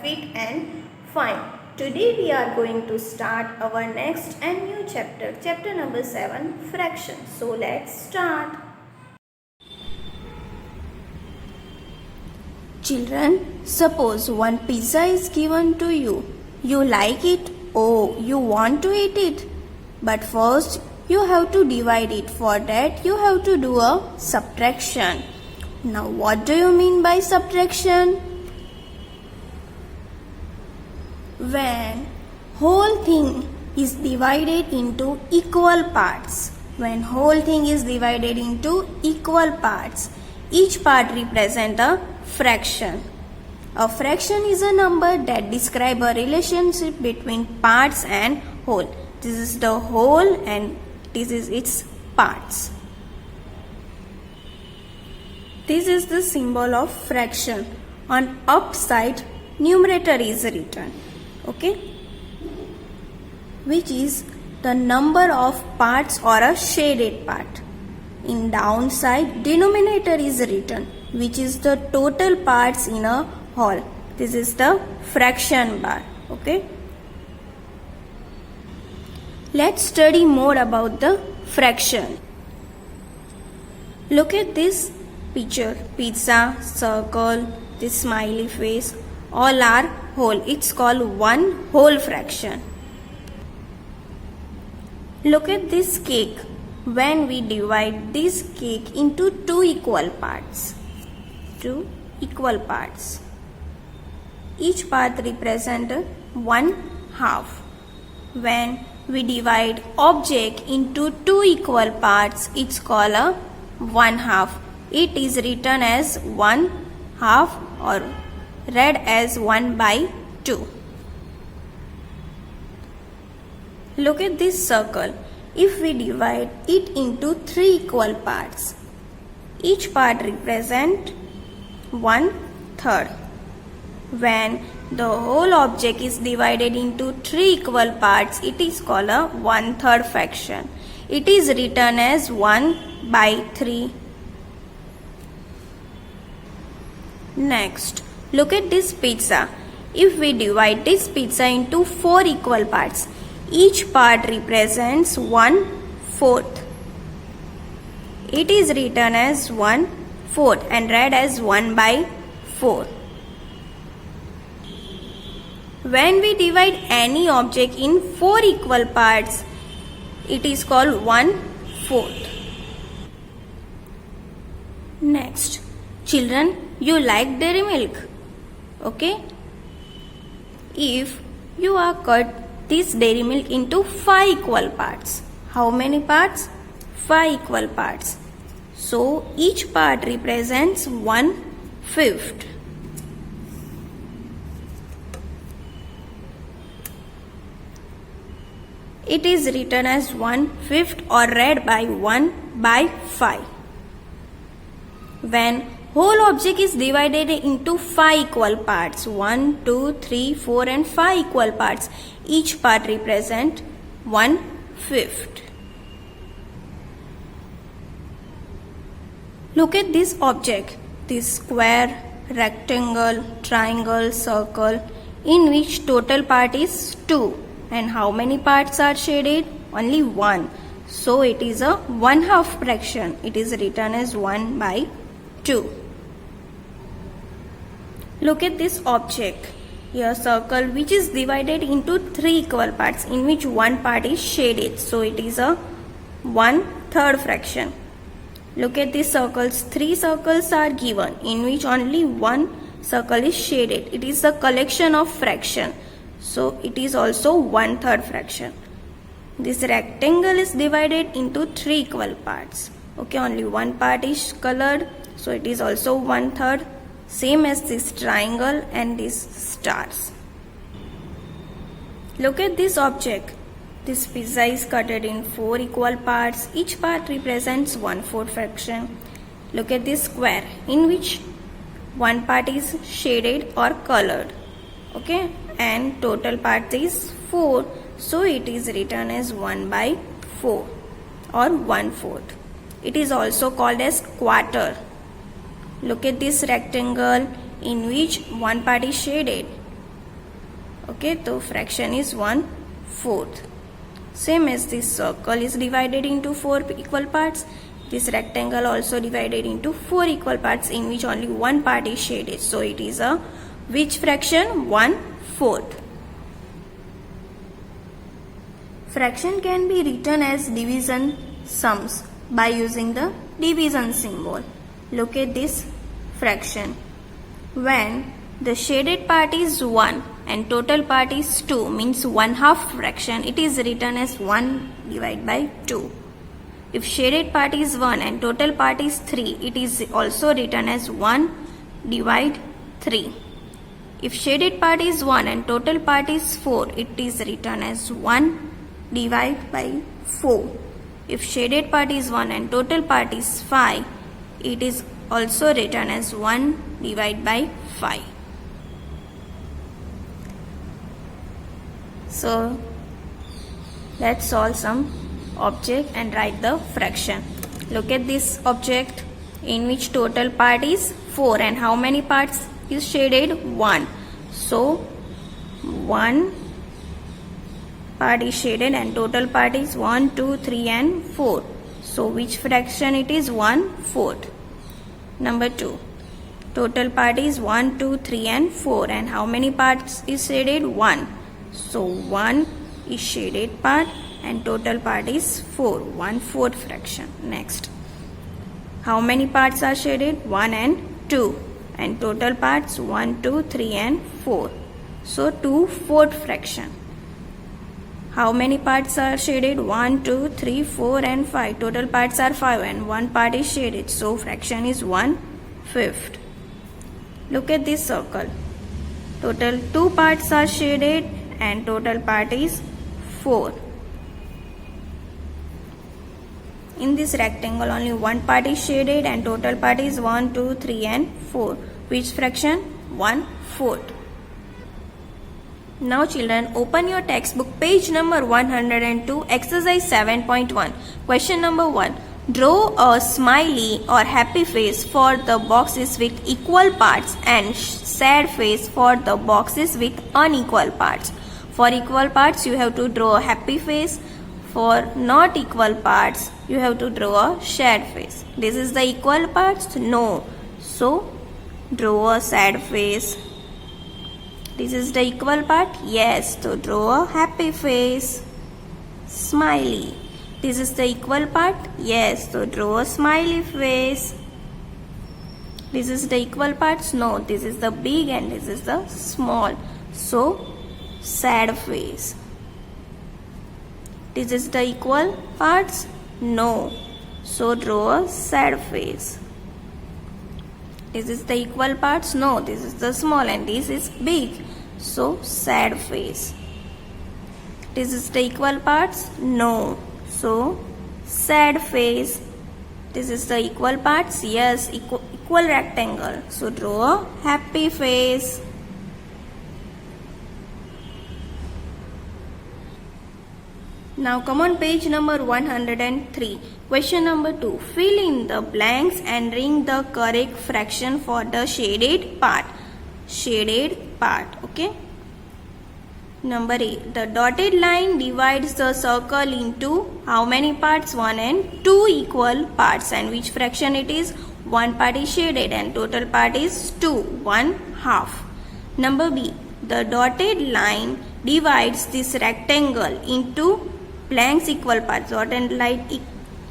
fit and fine. Today we are going to start our next and new chapter, chapter number 7, fraction. So let's start. Children, suppose one pizza is given to you. You like it? Oh, you want to eat it? But first you have to divide it. For that you have to do a subtraction. Now what do you mean by subtraction? When whole thing is divided into equal parts. When whole thing is divided into equal parts, each part represents a fraction. A fraction is a number that describes a relationship between parts and whole. This is the whole and this is its parts. This is the symbol of fraction. On upside, numerator is written. Okay? Which is the number of parts or a shaded part. In downside, denominator is written, which is the total parts in a whole. This is the fraction bar. Okay? Let's study more about the fraction. Look at this picture. Pizza, circle, this smiley face, all are whole. It's called one whole fraction. Look at this cake. When we divide this cake into two equal parts, each part represents one half. When we divide object into two equal parts, it's called a one half. It is written as one half or read as 1/2. Look at this circle. If we divide it into three equal parts, each part represents 1/3. When the whole object is divided into three equal parts, it is called a 1/3 fraction. It is written as 1/3. Next, look at this pizza. If we divide this pizza into four equal parts, each part represents 1/4. It is written as 1/4 and read as 1/4. When we divide any object in four equal parts, it is called 1/4. Next, children, you like dairy milk? Okay? If you are cut this dairy milk into 5 equal parts, how many parts? 5 equal parts. So each part represents 1/5. It is written as 1/5 or read by 1/5. When whole object is divided into 5 equal parts, 1, 2, 3, 4 and 5 equal parts, each part represents 1/5. Look at this object, this square, rectangle, triangle, circle, in which total part is 2. And how many parts are shaded? Only 1. So it is a 1/2 fraction. It is written as 1/2. Look at this object. Here circle which is divided into 3 equal parts in which one part is shaded. So it is a 1/3 fraction. Look at these circles. 3 circles are given in which only one circle is shaded. It is a collection of fraction. So it is also 1/3 fraction. This rectangle is divided into 3 equal parts. Okay, only one part is colored. So it is also 1/3. Same as this triangle and these stars. Look at this object. This pizza is cut in 4 equal parts. Each part represents 1/4 fraction. Look at this square in which one part is shaded or colored. Okay, and total part is 4. So it is written as 1/4 or 1/4. It is also called as quarter. Look at this rectangle in which one part is shaded. Okay, so fraction is 1/4. Same as this circle is divided into 4 equal parts, this rectangle also divided into 4 equal parts in which only one part is shaded. So it is a which fraction? 1/4. Fraction can be written as division sums by using the division symbol. Look at this fraction. When the shaded part is 1 and total part is 2, means 1/2 fraction, it is written as 1 divided by 2. If shaded part is 1 and total part is 3, it is also written as 1 divide 3. If shaded part is 1 and total part is 4, it is written as 1 divide by 4. If shaded part is 1 and total part is 5, it is also written as 1 divide by 5. So let's solve some object and write the fraction. Look at this object in which total part is 4 and how many parts is shaded? 1. So 1 part is shaded and total part is 1, 2, 3 and 4. So which fraction it is? 1/4. Number 2. Total part is 1, 2, 3 and 4 and how many parts is shaded? 1. So 1 is shaded part and total part is 4, 1/4 fraction. Next, how many parts are shaded? 1 and 2 and total parts 1, 2, 3 and 4. So 2/4 fraction. How many parts are shaded? 1, 2, 3, 4 and 5. Total parts are 5 and one part is shaded. So fraction is 1/5. Look at this circle. Total 2 parts are shaded and total part is 4. In this rectangle only one part is shaded and total part is 1, 2, 3 and 4. Which fraction? 1/4. Now children, open your textbook page number 102, exercise 7.1. Question number 1. Draw a smiley or happy face for the boxes with equal parts and sad face for the boxes with unequal parts. For equal parts you have to draw a happy face. For not equal parts you have to draw a sad face. This is the equal parts? No. So draw a sad face. This is the equal part? Yes. So draw a happy face. Smiley. This is the equal part? Yes. So draw a smiley face. This is the equal parts? No. This is the big and this is the small. So sad face. This is the equal parts? No. So draw a sad face. This is the equal parts? No. This is the small and this is big. So sad face. This is the equal parts? No. So sad face. This is the equal parts? Yes. Equal rectangle. So draw a happy face. Now come on page number 103. Question number 2. Fill in the blanks and ring the correct fraction for the shaded part. Shaded part. Okay. Number 8. The dotted line divides the circle into how many parts? 1 and 2 equal parts. And which fraction it is? One part is shaded and total part is 2. 1/2. Number B. The dotted line divides this rectangle into blanks equal parts. Dotted line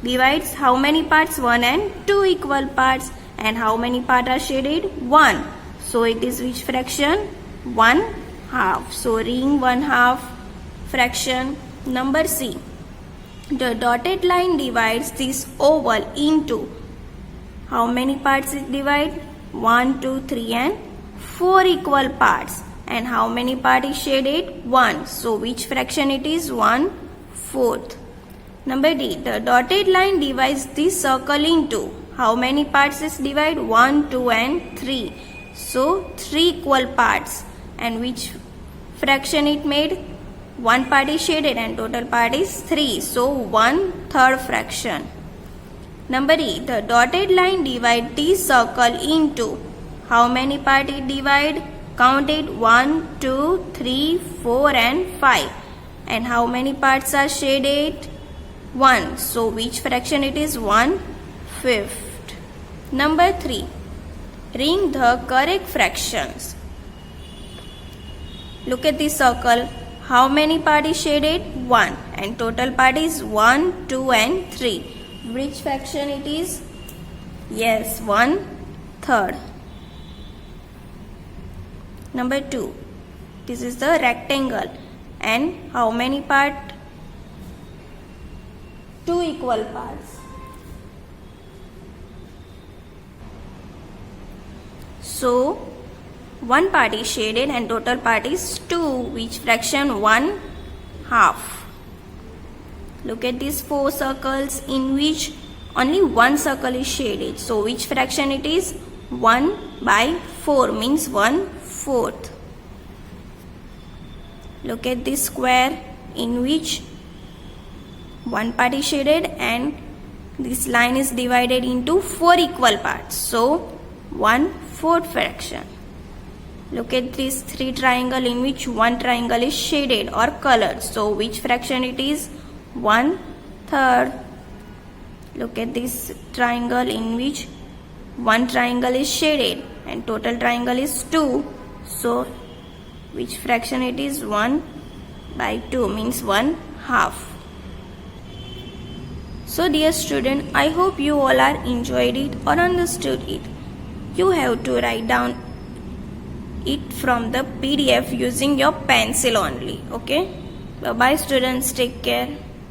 divides how many parts? 1 and 2 equal parts. And how many parts are shaded? 1. So it is which fraction? 1/2. So ring 1/2 fraction. Number C. The dotted line divides this oval into how many parts it divides? 1, 2, 3 and 4 equal parts. And how many part is shaded? 1. So which fraction it is? 1/4. Number D. The dotted line divides this circle into how many parts is divided? 1, 2 and 3. So 3 equal parts. And which fraction it made? One part is shaded and total part is 3. So 1/3 fraction. Number E. The dotted line divides this circle into how many part it divide? count it 1, 2, 3, 4 and 5. And how many parts are shaded? 1. So which fraction it is? 1/5. Number 3. Ring the correct fractions. Look at this circle. How many part is shaded? 1. And total part is 1, 2 and 3. Which fraction it is? Yes, 1/3. Number 2. This is the rectangle. And how many part? 2 equal parts. So, one part is shaded and total part is 2. Which fraction? 1/2. Look at these 4 circles in which only one circle is shaded. So, which fraction it is? 1/4 means 1/4. Look at this square in which one part is shaded and this line is divided into 4 equal parts. So, 1/4 fraction. Look at this 3 triangle in which one triangle is shaded or colored. So, which fraction it is? 1/3. Look at this triangle in which one triangle is shaded and total triangle is 2. So, which fraction it is? 1/2 means 1/2. So dear student, I hope you all are enjoyed it or understood it. You have to write down it from the PDF using your pencil only. Okay? Bye bye students. Take care.